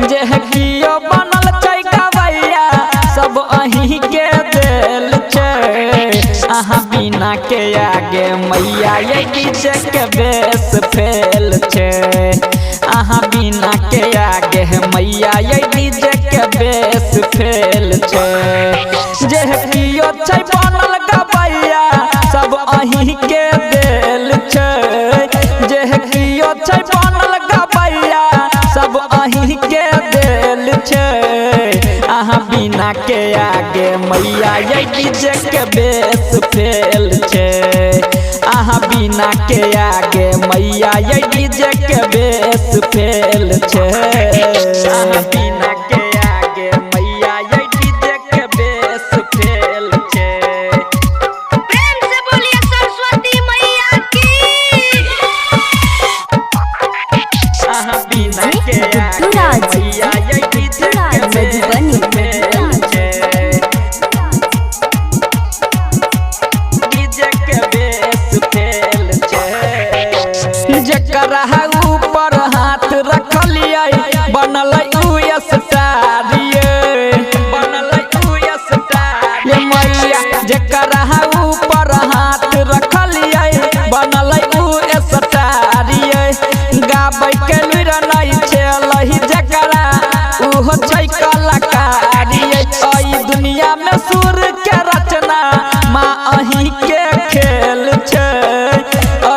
जे कियो बनल छै गवैया सब अहीं के दिल छै। अहाँ बिना के आगे मैया ये डीजे के बेस फेल छै। अहाँ बिना के आगे मैया ये डीजे के बेस फेल छै। जे कियो छै बनल गवैया सब अहीं के दिल छै। जे कियो छै बनल गवैया सब अहीं के दिल छै। अहाँ बिना के आगे मैया ये डीजे के बेस फेल छै। अहाँ बिना के आगे मैया ये डीजे के बेस फेल छै। अहाँ बिना के आगे मैया ये डीजे के बेस फेल छै। प्रेम से बोलिए सरस्वती मैया की। अहाँ बिना के आगे मैया ये डीजे के बेस फेल छै। डीजे के बेस फेल छै। जेकरा ऊपर हाथ रखलिए बनल उ स्टार ये बनल उ स्टार ये मैया। जेकरा ऊपर हाथ रखलिए बनल उ स्टार ये। गाबै के लुर नहीं छलही जेकरा उहो छै कलाकार ये। ई दुनिया में सुर के रचना माँ अहीं के खेल छै।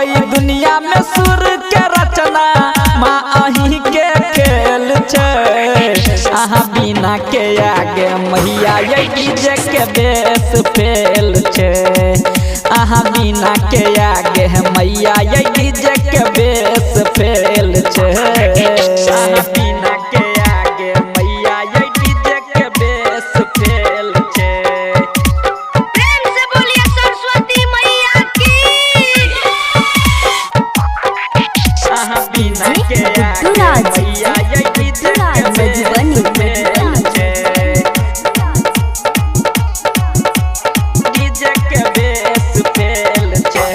ई दुनिया में सुर के रचना माँ अहीं के खेल छै। अहाँ बिना के आगे मैया ये डीजे के बेस फेल छै। अहाँ बिना के आगे मैया ये डीजे के बेस फेल छै। अहाँ बिना के आगे मैया ये डीजे के बेस फेल छै। प्रेम से बोलिए सरस्वती मैया की। अहाँ बिना के आगे मैया ये डीजे के बेस फेल छै। डीजे के बेस फेल छै।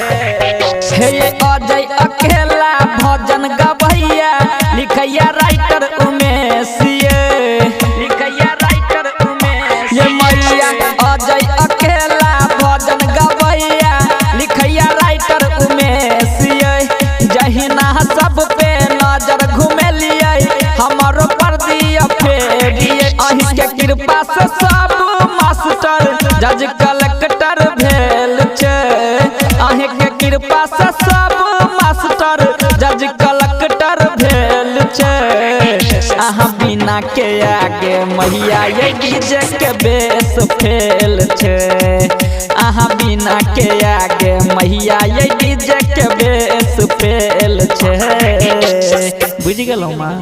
हे अजय अकेला भजन गवैया लिखैया राइटर उमेश ये लिखैया राइटर उमेश ये मैया। अजय अकेला भजन गवैया लिखैया राइटर उमेश ये। जहिना सब पे नजर घुमेलिए हमरो पर दिया फेरिए। अहीं के कृपा से सब मास्टर जज कलेक्टर भेल छै। अहीं के कृपा से सब मास्टर जज कलेक्टर भेल छै। अहाँ बिना के आगे मैया ये डीजे के बेस फेल छै। अहाँ बिना के आगे मैया ये डीजे के बेस फेल छै। बुझ गेलौ माँ।